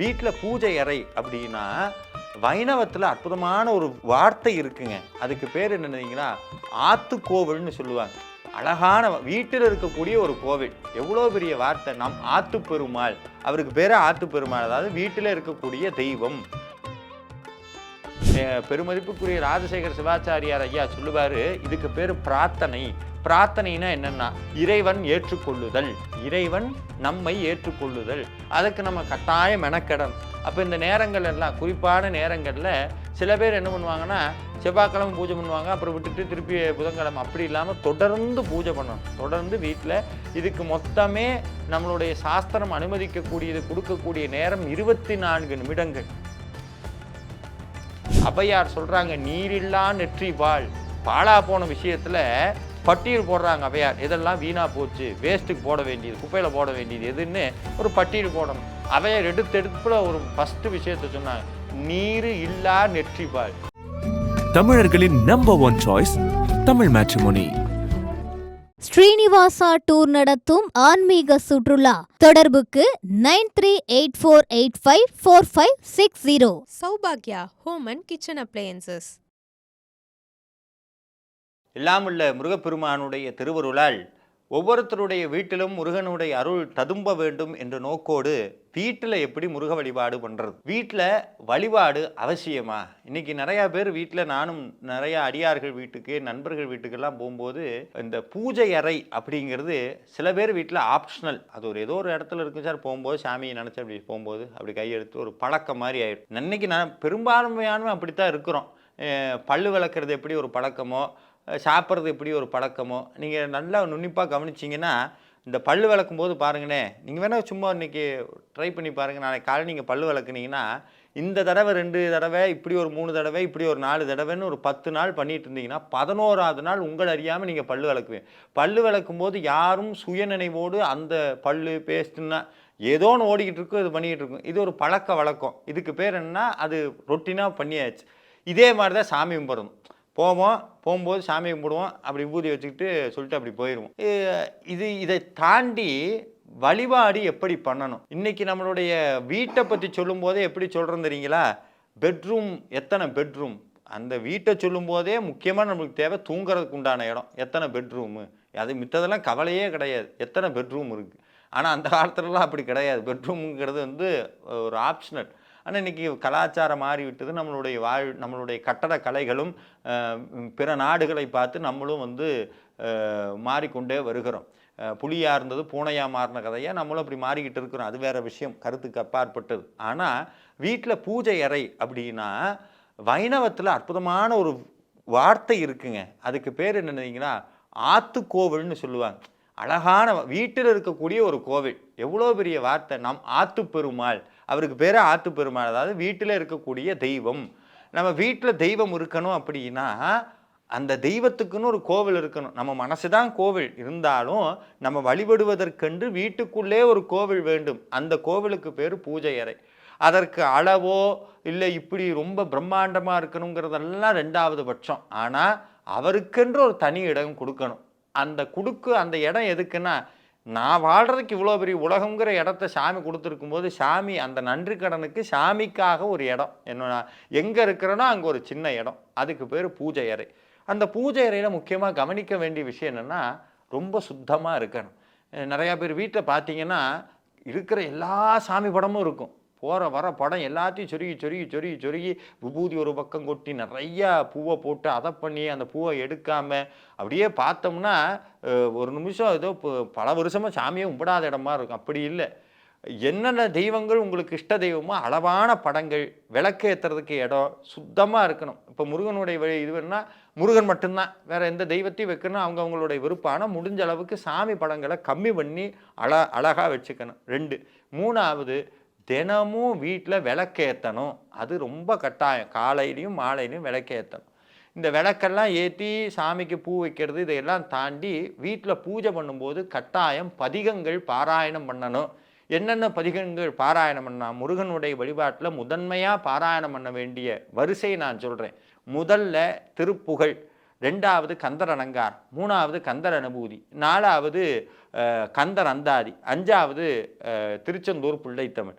வீட்டில் பூஜை அறை அப்படின்னா வைணவத்தில் அற்புதமான ஒரு வார்த்தை இருக்குங்க. அதுக்கு பேர் என்னன்னீங்கன்னா ஆத்துக்கோவில்னு சொல்லுவாங்க. அழகான வீட்டில் இருக்கக்கூடிய ஒரு கோவில். எவ்வளோ பெரிய வார்த்தை! நம் ஆத்து பெருமாள், அவருக்கு பேர் ஆத்து பெருமாள், அதாவது வீட்டில் இருக்கக்கூடிய தெய்வம். பெருமதிப்புக்குரிய ராஜசேகர சிவாச்சாரியார் ஐயா சொல்லுவாரு, இதுக்கு பேர் பிரார்த்தனை. பிரார்த்தனைனா என்னன்னா இறைவன் ஏற்றுக்கொள்ளுதல், இறைவன் நம்மை ஏற்றுக்கொள்ளுதல். அதுக்கு நம்ம கட்டாயம் மெனக்கெடணும். அப்போ இந்த நேரங்கள் எல்லாம் குறிப்பான நேரங்களில் சில பேர் என்ன பண்ணுவாங்கன்னா செவ்வாய்க்கிழமை பூஜை பண்ணுவாங்க, அப்புறம் விட்டுட்டு திருப்பி புதன்கிழமை. அப்படி இல்லாமல் தொடர்ந்து பூஜை பண்ணணும். தொடர்ந்து வீட்டில் இதுக்கு மொத்தமே நம்மளுடைய சாஸ்திரம் அனுமதிக்கக்கூடியது கொடுக்கக்கூடிய நேரம் 24 நிமிடங்கள். அவையார் சொல்றாங்க, நீரில்லா நெற்றி பால். பாழா போன விஷயத்துல பட்டியல் போடுறாங்க அவையார். இதெல்லாம் வீணா போச்சு, வேஸ்ட்டுக்கு போட வேண்டியது, குப்பையில போட வேண்டியது எதுன்னு ஒரு பட்டியல் போடணும். அவையார் எடுப்புல ஒரு ஃபர்ஸ்ட் விஷயத்த சொன்னாங்க, நீர் இல்லா நெற்றி பால். தமிழர்களின் number 1 choice Tamil matrimony. Srinivasa tour நடத்தும் ஆன்மீக சுற்றுலா. தொடர்புக்கு 9384854560. சௌபாக்யா ஹோம் அண்ட் கிச்சன் அப்ளையன்சஸ். எல்லாமுள்ள முருகப்பெருமானுடைய திருவருளால் ஒவ்வொருத்தருடைய வீட்டிலும் முருகனுடைய அருள் ததும்ப வேண்டும் என்ற நோக்கோடு வீட்டில் எப்படி முருக வழிபாடு பண்ணுறது, வீட்டில் வழிபாடு அவசியமா? இன்றைக்கி நிறையா பேர் வீட்டில், நானும் நிறையா அடியார்கள் வீட்டுக்கு, நண்பர்கள் வீட்டுக்கெல்லாம் போகும்போது இந்த பூஜை அறை அப்படிங்கிறது சில பேர் வீட்டில் ஆப்ஷனல். அது ஒரு ஏதோ ஒரு இடத்துல இருக்கு சார், போகும்போது சாமியை நினச்சி அப்படி போகும்போது அப்படி கையெடுத்து ஒரு பழக்கம் மாதிரி ஆயிடும். இன்னைக்கு நான் பெரும்பான்மையான அப்படித்தான் இருக்கிறோம். பல்லு விளக்குறது எப்படி ஒரு பழக்கமோ, சாப்பிட்றது எப்படி ஒரு பழக்கமோ, நீங்கள் நல்லா நுண்ணிப்பாக கவனிச்சிங்கன்னா இந்த பல்லு விளக்கும் போது பாருங்கண்ணே, நீங்கள் வேணால் சும்மா இன்றைக்கி ட்ரை பண்ணி பாருங்கள். நாளைக்கு காலையில் நீங்கள் பல்லு விளக்குனீங்கன்னா இந்த தடவை 2 தடவை, இப்படி ஒரு 3 தடவை, இப்படி ஒரு 4 தடவைன்னு ஒரு 10 நாள் பண்ணிட்டு இருந்தீங்கன்னா 11ஆவது நாள் உங்கள் அறியாமல் நீங்கள் பல்லு விளக்குவீங்க. பல்லு விளக்கும் போது யாரும் சுயநினைவோடு அந்த பல்லு பேஸ்ட்டுன்னா ஏதோ ஒன்று ஓடிக்கிட்டு இருக்கும், இது பண்ணிக்கிட்டு இருக்கும். இது ஒரு பழக்க வழக்கம். இதுக்கு பேர் என்னன்னா அது ரொட்டீனாக பண்ணியாச்சு. இதே மாதிரி தான் சாமி கும்பிடணும். போகும்போது சாமி கும்பிடுவோம், அப்படி விபூதி வச்சுக்கிட்டு சொல்லிட்டு அப்படி போயிடுவோம். இதை தாண்டி வழிபாடு எப்படி பண்ணணும்? இன்றைக்கி நம்மளுடைய வீட்டை பற்றி சொல்லும்போதே எப்படி சொல்கிறோம் தெரியுங்களா? பெட்ரூம், எத்தனை பெட்ரூம், அந்த வீட்டை சொல்லும்போதே முக்கியமாக நம்மளுக்கு தேவை தூங்குறதுக்கு உண்டான இடம். எத்தனை பெட்ரூமு, அது மித்ததெல்லாம் கவலையே கிடையாது, எத்தனை பெட்ரூம் இருக்குது. ஆனால் அந்த காலத்துலலாம் அப்படி கிடையாது. பெட்ரூமுங்கிறது ஒரு ஆப்ஷனல். ஆனால் இன்றைக்கி கலாச்சாரம் மாறிவிட்டது. நம்மளுடைய கட்டட கலைகளும் பிற நாடுகளை பார்த்து நம்மளும் மாறிக்கொண்டே வருகிறோம். புலியாக இருந்தது பூனையாக மாறின கதையாக நம்மளும் அப்படி மாறிக்கிட்டு இருக்கிறோம். அது வேறு விஷயம், கருத்துக்கு அப்பாற்பட்டது. ஆனால் வீட்டில் பூஜை அறை அப்படின்னா வைணவத்தில் அற்புதமான ஒரு வார்த்தை இருக்குங்க. அதுக்கு பேர் என்னன்னீங்கன்னா ஆத்துக்கோவில்னு சொல்லுவாங்க. அழகான வீட்டில் இருக்கக்கூடிய ஒரு கோவில். எவ்வளோ பெரிய வார்த்தை! நம் ஆத்து பெருமாள், அவருக்கு பேர் ஆத்து பெருமாள், அதாவது வீட்டில் இருக்கக்கூடிய தெய்வம். நம்ம வீட்டில் தெய்வம் இருக்கணும் அப்படின்னா அந்த தெய்வத்துக்குன்னு ஒரு கோவில் இருக்கணும். நம்ம மனசு தான் கோவில் இருந்தாலும் நம்ம வழிபடுவதற்கென்று வீட்டுக்குள்ளே ஒரு கோவில் வேண்டும். அந்த கோவிலுக்கு பேர் பூஜை அறை. அதற்கு அளவோ இல்லை இப்படி ரொம்ப பிரம்மாண்டமாக இருக்கணுங்கிறதெல்லாம் 2வது பட்சம். ஆனால் அவருக்கென்று ஒரு தனி இடம் கொடுக்கணும். அந்த இடம் எதுக்குன்னா, நான் வாழ்கிறதுக்கு இவ்வளோ பெரிய உலகங்கிற இடத்த சாமி கொடுத்துருக்கும் போது சாமி அந்த நன்றி கடனுக்கு சாமிக்காக ஒரு இடம், என்ன எங்கே இருக்கிறேனோ அங்கே ஒரு சின்ன இடம், அதுக்கு பேர் பூஜை அறை. அந்த பூஜை அறையில் முக்கியமாக கவனிக்க வேண்டிய விஷயம் என்னென்னா ரொம்ப சுத்தமாக இருக்கணும். நிறையா பேர் வீட்டில் பார்த்தீங்கன்னா இருக்கிற எல்லா சாமி படமும் இருக்கும். போகிற வர படம் எல்லாத்தையும் சொருகி விபூதி ஒரு பக்கம் கொட்டி நிறையா பூவை போட்டு அதை பண்ணி அந்த பூவை எடுக்காமல் அப்படியே பார்த்தோம்னா ஒரு நிமிஷம் ஏதோ பல வருஷமாக சாமியை கும்பிடாத இடமா இருக்கும். அப்படி இல்லை. என்னென்ன தெய்வங்கள் உங்களுக்கு இஷ்ட தெய்வமோ அளவான படங்கள், விளக்கு ஏற்றுறதுக்கு இடம் சுத்தமாக இருக்கணும். இப்போ முருகனுடைய இது வேணுன்னா முருகன் மட்டும்தான், வேறு எந்த தெய்வத்தையும் வைக்கணும் அவங்களுடைய விருப்பம். ஆனால் முடிஞ்ச அளவுக்கு சாமி படங்களை கம்மி பண்ணி அழகாக வச்சுக்கணும். 2. 3வது, தினமும் வீட்டில் விளக்கேற்றணும். அது ரொம்ப கட்டாயம். காலையிலையும் மாலையிலையும் விளக்கேற்றணும். இந்த விளக்கெல்லாம் ஏற்றி சாமிக்கு பூ வைக்கிறது இதையெல்லாம் தாண்டி வீட்டில் பூஜை பண்ணும்போது கட்டாயம் பதிகங்கள் பாராயணம் பண்ணணும். என்னென்ன பதிகங்கள் பாராயணம் பண்ணால், முருகனுடைய வழிபாட்டில் முதன்மையாக பாராயணம் பண்ண வேண்டிய வரிசையை நான் சொல்கிறேன். முதல்ல திருப்புகழ், 2வது கந்தர் அலங்காரம், 3வது கந்தர் அனுபூதி, 4வது கந்தர் அந்தாதி, 5வது திருச்செந்தூர் பிள்ளைத்தமிழ்.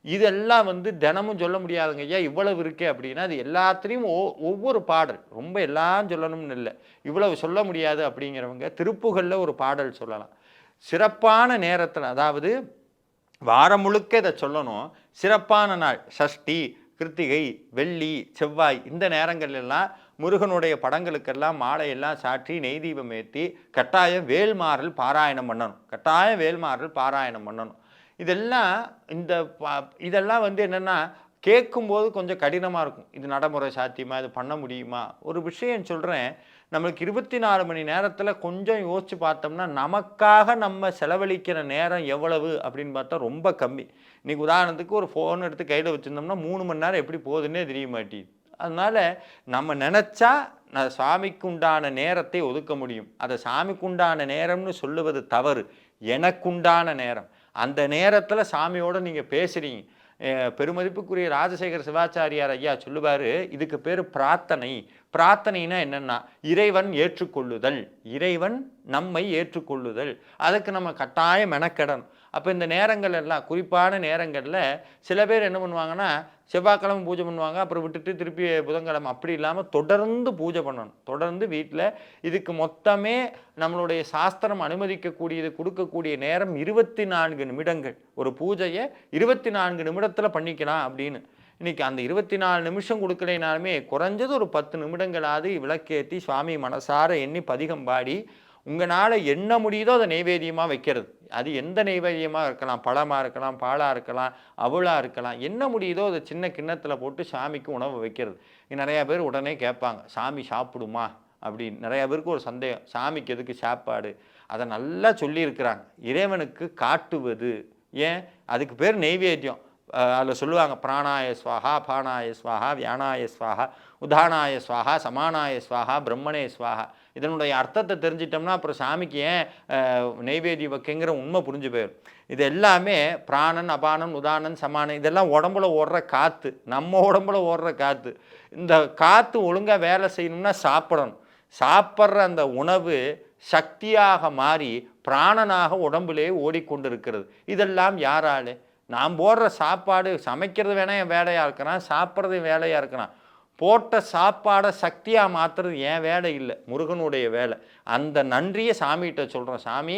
இதெல்லாம் வந்து தினமும் சொல்ல முடியாதுங்க ஐயா, இவ்வளவு இருக்கே அப்படின்னா அது எல்லாத்துலேயும் ஒவ்வொரு பாடல், ரொம்ப எல்லாம் சொல்லணும்னு இல்லை, இவ்வளவு சொல்ல முடியாது அப்படிங்கிறவங்க திருப்புகழில் ஒரு பாடல் சொல்லலாம். சிறப்பான நேரத்தில், அதாவது வாரம் முழுக்க இதை சொல்லணும், சிறப்பான நாள் சஷ்டி, கிருத்திகை, வெள்ளி, செவ்வாய் இந்த நேரங்கள் எல்லாம் முருகனுடைய படங்களுக்கெல்லாம் மாலையெல்லாம் சாற்றி நெய் தீபம் ஏற்றி கட்டாயம் வேல்மாறல் பாராயணம் பண்ணணும், கட்டாயம் வேல்மாறல் பாராயணம் பண்ணணும். இதெல்லாம் வந்து என்னென்னா கேட்கும்போது கொஞ்சம் கடினமாக இருக்கும். இது நடைமுறை சாத்தியமா, இது பண்ண முடியுமா? ஒரு விஷயம் சொல்கிறேன், நம்மளுக்கு 24 மணி நேரத்தில் கொஞ்சம் யோசித்து பார்த்தோம்னா நமக்காக நம்ம செலவழிக்கிற நேரம் எவ்வளவு அப்படின்னு பார்த்தா ரொம்ப கம்மி. இன்றைக்கி உதாரணத்துக்கு ஒரு ஃபோன் எடுத்து கையில் வச்சுருந்தோம்னா 3 மணி நேரம் எப்படி போகுதுன்னே தெரிய மாட்டேங்குது. அதனால் நம்ம நினச்சா சாமிக்கு உண்டான நேரத்தை ஒதுக்க முடியும். அதை சாமிக்கு உண்டான நேரம்னு சொல்லுவது தவறு, எனக்குண்டான நேரம். அந்த நேரத்தில் சாமியோடு நீங்கள் பேசுகிறீங்க. பெருமதிப்புக்குரிய ராஜசேகர் சிவாச்சாரியார் ஐயா சொல்லுவார், இதுக்கு பேர் பிரார்த்தனை. பிரார்த்தனைனா என்னென்னா இறைவன் ஏற்றுக்கொள்ளுதல், இறைவன் நம்மை ஏற்றுக்கொள்ளுதல். அதுக்கு நம்ம கட்டாயம் மெனக்கெடணும். அப்போ இந்த நேரங்கள் எல்லாம், குறிப்பான நேரங்களில் சில பேர் என்ன பண்ணுவாங்கன்னா செவ்வாய்க்கிழமை பூஜை பண்ணுவாங்க, அப்புறம் விட்டுட்டு திருப்பி புதன்கிழமை, அப்படி இல்லாமல் தொடர்ந்து பூஜை பண்ணணும். தொடர்ந்து வீட்டில் இதுக்கு மொத்தமே நம்மளுடைய சாஸ்திரம் அனுமதிக்கக்கூடியது, கொடுக்கக்கூடிய நேரம் 24 நிமிடங்கள். ஒரு பூஜையை 24 நிமிடத்தில் பண்ணிக்கலாம் அப்படின்னு. இன்றைக்கி அந்த 24 நிமிஷம் கொடுக்கலைனாலுமே குறைஞ்சது ஒரு 10 நிமிடங்களாவது விளக்கேற்றி சுவாமி மனசார எண்ணி பதிகம் பாடி உங்களால் என்ன முடியுதோ அதை நைவேத்தியமாக வைக்கிறது. அது எந்த நைவேத்தியமாக இருக்கலாம், பழமாக இருக்கலாம், பாலாக இருக்கலாம், அவளாக இருக்கலாம், என்ன முடியுதோ அதை சின்ன கிண்ணத்தில் போட்டு சாமிக்கு உணவு வைக்கிறது. நிறையா பேர் உடனே கேட்பாங்க, சாமி சாப்பிடுமா அப்படின்னு. நிறையா பேருக்கு ஒரு சந்தேகம், சாமிக்கு எதுக்கு சாப்பாடு? அதை நல்லா சொல்லியிருக்கிறாங்க, இறைவனுக்கு காட்டுவது. ஏன் அதுக்கு பேர் நெய்வேத்தியம். அதில் சொல்லுவாங்க, பிராணாய ஸ்வாஹா, பானாய ஸ்வாஹா, வியானாய ஸ்வாஹா, உதானாய ஸ்வாஹா, சமானாய ஸ்வாஹா, பிரம்மணே ஸ்வாஹா. இதனுடைய அர்த்தத்தை தெரிஞ்சிட்டோம்னா அப்புறம் சாமிக்கு ஏன் நெய்வேதி வைக்கங்கிற உண்மை புரிஞ்சு போயிடும். இது எல்லாமே பிராணன், அபானன், உதானன், சமானன், இதெல்லாம் உடம்புல ஓடுற காற்று, நம்ம உடம்புல ஓடுற காற்று. இந்த காற்று ஒழுங்காக வேலை செய்யணும்னா சாப்பிடணும். சாப்பிட்ற அந்த உணவு சக்தியாக மாறி பிராணனாக உடம்புலே ஓடிக்கொண்டிருக்கிறது. இதெல்லாம் யாராலே? நாம் போடுற சாப்பாடு, சமைக்கிறது வேணால் என் வேலையாக இருக்கிறான், சாப்பிட்றது வேலையாக இருக்கிறான். போட்ட சாப்பாடை சக்தியாக மாற்றுறது என் வேலை இல்லை, முருகனுடைய வேலை. அந்த நன்றியை சாமிகிட்ட சொல்கிறோம். சாமி,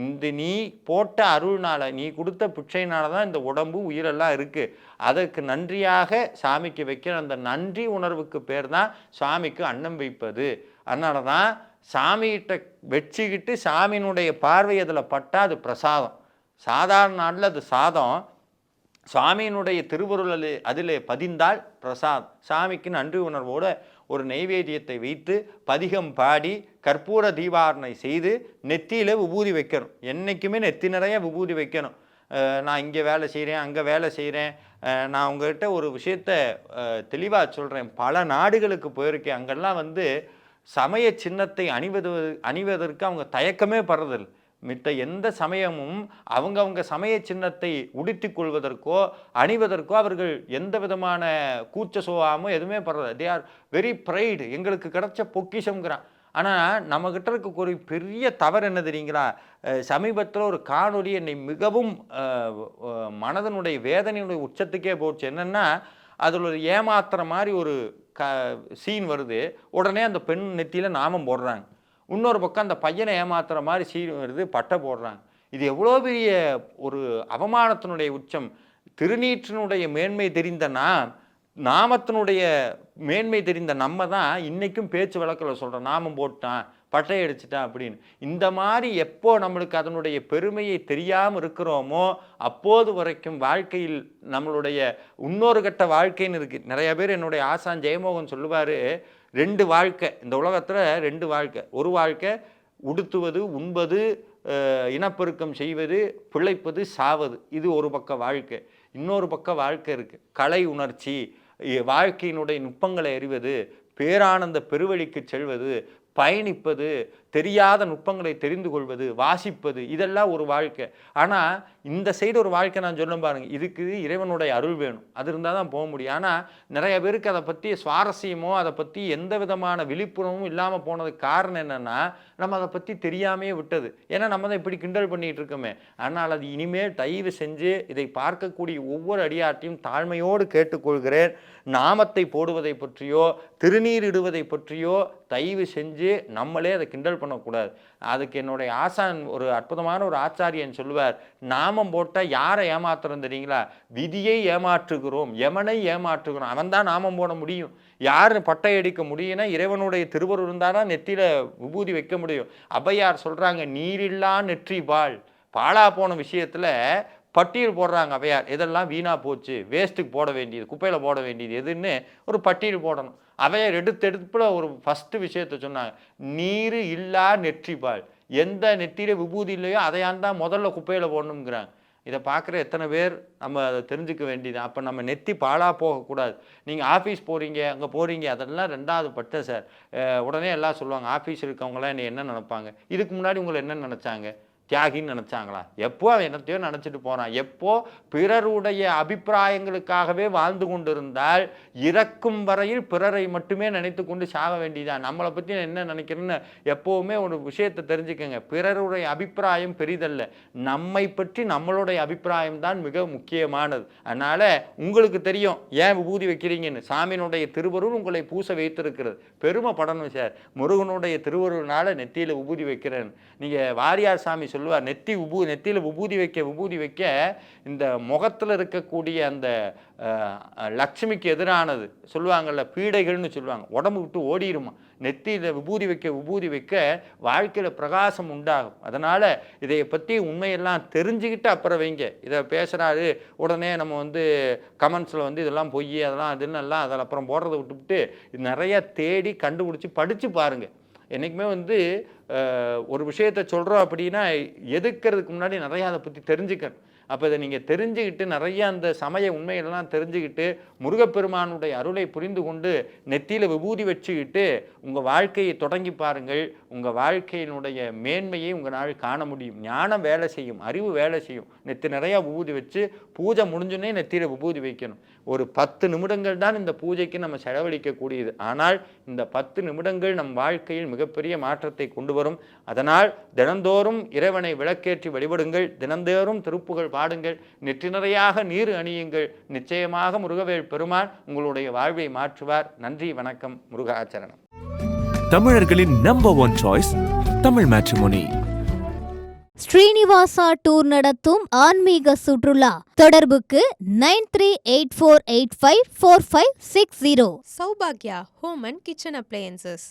இந்த நீ போட்ட அருள்னால, நீ கொடுத்த பிச்சைனால தான் இந்த உடம்பு உயிரெல்லாம் இருக்குது. அதற்கு நன்றியாக சாமிக்கு வைக்கிற அந்த நன்றி உணர்வுக்கு பேர் தான் சாமிக்கு அன்னம் வைப்பது. அதனால தான் சாமிகிட்ட வச்சுக்கிட்டு சாமியினுடைய பார்வை அதில் பட்டால் அது பிரசாதம். சாதாரண நாளில் அது சாதம், சாமியினுடைய திருவருள் அதில் பதிந்தால் பிரசாத். சாமிக்கு நன்றி உணர்வோடு ஒரு நைவேத்தியத்தை வைத்து பதிகம் பாடி கற்பூர தீபாரணை செய்து நெத்தியில் விபூதி வைக்கணும். என்றைக்குமே நெத்தி நிறைய விபூதி வைக்கணும். நான் இங்கே வேலை செய்கிறேன், அங்கே வேலை செய்கிறேன். நான் உங்கள்கிட்ட ஒரு விஷயத்தை தெளிவாக சொல்கிறேன். பல நாடுகளுக்கு போயிருக்கேன். அங்கெல்லாம் வந்து சமய சின்னத்தை அணிவதற்கு அவங்க தயக்கமே படுறதில்லை. மித்த எந்த சமயமும் அவங்கவுங்க சமய சின்னத்தை உடுத்தி கொள்வதற்கோ அணிவதற்கோ அவர்கள் எந்த விதமான கூச்ச சுபாவமோ எதுவுமே படுறது. They are very proud. எங்களுக்கு கிடைச்ச பொக்கிஷங்கிறான். ஆனால் நம்மக்கிட்ட இருக்க ஒரு பெரிய தவறு என்ன தெரியுங்களா? சமீபத்தில் ஒரு காணொலி என்னை மிகவும் மனதனுடைய வேதனையுடைய உச்சத்துக்கே போச்சு. என்னென்னா, அதில் ஒரு ஏமாத்துற மாதிரி ஒரு சீன் வருது. உடனே அந்த பெண் நெத்தியில் நாமம் போடுறாங்க. இன்னொரு பக்கம் அந்த பையனை ஏமாத்துற மாதிரி சீன் வருது, பட்டை போடுறாங்க. இது எவ்வளோ பெரிய ஒரு அவமானத்தினுடைய உச்சம். திருநீற்றினுடைய மேன்மை தெரிந்த நாமத்தினுடைய மேன்மை தெரிந்த நம்ம தான் இன்றைக்கும் பேச்சு வழக்கில் சொல்கிறோம், நாமம் போட்டான், பட்டை அடிச்சிட்டான் அப்படின்னு. இந்த மாதிரி எப்போ நம்மளுக்கு அதனுடைய பெருமையை தெரியாமல் இருக்கிறோமோ அப்போது வரைக்கும் வாழ்க்கையில் நம்மளுடைய இன்னொரு கட்ட வாழ்க்கைன்னு இருக்குது. நிறைய பேர் என்னுடைய ஆசான் ஜெயமோகன் சொல்லுவார், 2 வாழ்க்கை இந்த உலகத்தில், 2 வாழ்க்கை. ஒரு வாழ்க்கை உடுத்துவது, உண்பது, இனப்பெருக்கம் செய்வது, பிழைப்பது, சாவது. இது ஒரு பக்க வாழ்க்கை. இன்னொரு பக்க வாழ்க்கை இருக்குது, கலை உணர்ச்சி, வாழ்க்கையினுடைய நுட்பங்களை அறிவது, பேரானந்த பெருவழிக்கு செல்வது, பயணிப்பது, தெரியாத நுட்பங்களை தெரிந்து கொள்வது, வாசிப்பது, இதெல்லாம் ஒரு வாழ்க்கை. ஆனால் இந்த சைடு ஒரு வாழ்க்கை நான் சொல்ல பாருங்க, இதுக்கு இறைவனுடைய அருள் வேணும், அது இருந்தால் தான் போக முடியும். ஆனால் நிறைய பேருக்கு அதை பற்றி சுவாரஸ்யமோ அதை பற்றி எந்த விதமான விழிப்புணர்வும் இல்லாமல் போனதுக்கு காரணம் என்னென்னா, நம்ம அதை பற்றி தெரியாமையே விட்டது. ஏன்னா நம்ம தான் இப்படி கிண்டல் பண்ணிகிட்டு இருக்கோமே. ஆனால் அது இனிமேல் தயவு செஞ்சு இதை பார்க்கக்கூடிய ஒவ்வொரு அடியாட்டையும் தாழ்மையோடு கேட்டுக்கொள்கிறேன். நாமத்தை போடுவதை பற்றியோ திருநீர் இடுவதை பற்றியோ தயவு செஞ்சு நம்மளே அதை கிண்டல் பண்ணக்கூடாது. அதுக்கு என்னுடைய ஆசான் ஒரு அற்புதமான ஒரு ஆச்சாரியன் சொல்லுவார், நாமம் போட்டால் யாரை ஏமாத்துறோம் தெரியுங்களா? விதியை ஏமாற்றுகிறோம், யமனை ஏமாற்றுகிறோம். அவன் தான் நாமம் போட முடியும். யார் பட்டை அடிக்க முடியும்னா இறைவனுடைய திருவருள் இருந்தால் நெற்றியில் விபூதி வைக்க முடியும். அபையார் சொல்கிறாங்க, நீரில்லா நெற்றி பால். பாழா போன விஷயத்தில் பட்டியல் போடுறாங்க அவையார். இதெல்லாம் வீணாக போச்சு, வேஸ்ட்டுக்கு போட வேண்டியது, குப்பையில் போட வேண்டியது எதுன்னு ஒரு பட்டியல் போடணும். அவையார் எடுப்பில் ஒரு ஃபஸ்ட்டு விஷயத்த சொன்னாங்க, நீர் இல்லா நெற்றிப்பால். எந்த நெற்றியில் விபூதி இல்லையோ அதையாண்டா முதல்ல குப்பையில் போடணுங்கிறாங்க. இதை பார்க்குற எத்தனை பேர் நம்ம அதை தெரிஞ்சுக்க வேண்டியது. அப்போ நம்ம நெத்தி பாழாக போகக்கூடாது. நீங்கள் ஆஃபீஸ் போகிறீங்க, அங்கே போகிறீங்க, அதெல்லாம் ரெண்டாவது பட்டம் சார். உடனே எல்லாம் சொல்லுவாங்க, ஆஃபீஸ் இருக்கவங்களாம் என்னை என்ன நினைப்பாங்க, இதுக்கு முன்னாடி உங்களை என்ன நினச்சாங்க, தியாகின்னு நினச்சாங்களா? எப்போ அவன் என்னத்தையோ நினச்சிட்டு போகிறான். எப்போ பிறருடைய அபிப்பிராயங்களுக்காகவே வாழ்ந்து கொண்டிருந்தால் இறக்கும் வரையில் பிறரை மட்டுமே நினைத்து கொண்டு சாக வேண்டியதான். நம்மளை பற்றி என்ன நினைக்கிறேன்னு எப்போவுமே ஒரு விஷயத்தை தெரிஞ்சுக்கங்க. பிறருடைய அபிப்பிராயம் பெரிதல்ல, நம்மை பற்றி நம்மளுடைய அபிப்பிராயம் தான் மிக முக்கியமானது. அதனால் உங்களுக்கு தெரியும் ஏன் விபூதி வைக்கிறீங்கன்னு. சாமியினுடைய திருவருள் உங்களை பூச வைத்திருக்கிறது. பெருமைப்படணும் சார், முருகனுடைய திருவருள்னால நெத்தியில் விபூதி வைக்கிறேன்னு. நீங்கள் வாரியார் சாமி சொல்லுவார், நெத்தியில் விபூதி வைக்க இந்த முகத்தில் இருக்கக்கூடிய அந்த லட்சுமிக்கு எதிரானது சொல்லுவாங்கள்ல, பீடைகள்னு சொல்லுவாங்க, உடம்பு விட்டு ஓடிடுமா. நெத்தியில் விபூதி வைக்க வாழ்க்கையில் பிரகாசம் உண்டாகும். அதனால் இதை பற்றி உண்மையெல்லாம் தெரிஞ்சுக்கிட்டு அப்புறம் வைங்க. இதை பேசுகிறாரு உடனே நம்ம கமெண்ட்ஸில் இதெல்லாம் பொய், அதெல்லாம் அதுன்னு எல்லாம் அதில் அப்புறம் போடுறதை விட்டுவிட்டு நிறையா தேடி கண்டுபிடிச்சி படித்து பாருங்கள். என்றைக்குமே ஒரு விஷயத்தை சொல்கிறோம் அப்படின்னா எதுக்கிறதுக்கு முன்னாடி நிறையா அதை பற்றி தெரிஞ்சுக்கணும். அப்போ இதை நீங்கள் தெரிஞ்சுக்கிட்டு நிறையா அந்த சமய உண்மையெல்லாம் தெரிஞ்சுக்கிட்டு முருகப்பெருமானுடைய அருளை புரிந்து கொண்டு நெத்தியில் விபூதி வச்சுக்கிட்டு உங்கள் வாழ்க்கையை தொடங்கி பாருங்கள். உங்கள் வாழ்க்கையினுடைய மேன்மையை உங்களால் காண முடியும். ஞானம் வேலை செய்யும், அறிவு வேலை செய்யும். நெத்தி நிறையா விபூதி வச்சு பூஜை முடிஞ்சோன்னே நெத்தியில் விபூதி வைக்கணும். ஒரு 10 நிமிடங்கள் தான் இந்த பூஜைக்கு நம்ம செலவழிக்கக்கூடியது. ஆனால் இந்த 10 நிமிடங்கள் நம் வாழ்க்கையில் மிகப்பெரிய மாற்றத்தை கொண்டு வரும். அதனால் தினந்தோறும் இறைவனை விளக்கேற்றி வழிபடுங்கள், தினந்தோறும் திருப்புகழ் பாடுங்கள், நெற்றி நிறையாக நீர் அணியுங்கள். நிச்சயமாக முருகவேல் பெருமான் உங்களுடைய வாழ்வை மாற்றுவார். நன்றி, வணக்கம், முருகாச்சரணம். தமிழர்களின் number 1 choice Tamil matrimony. Srinivasa tour நடத்தும் ஆன்மீக சுற்றுலா. தொடர்புக்கு 9384854560. Saubhagya Home and Kitchen Appliances.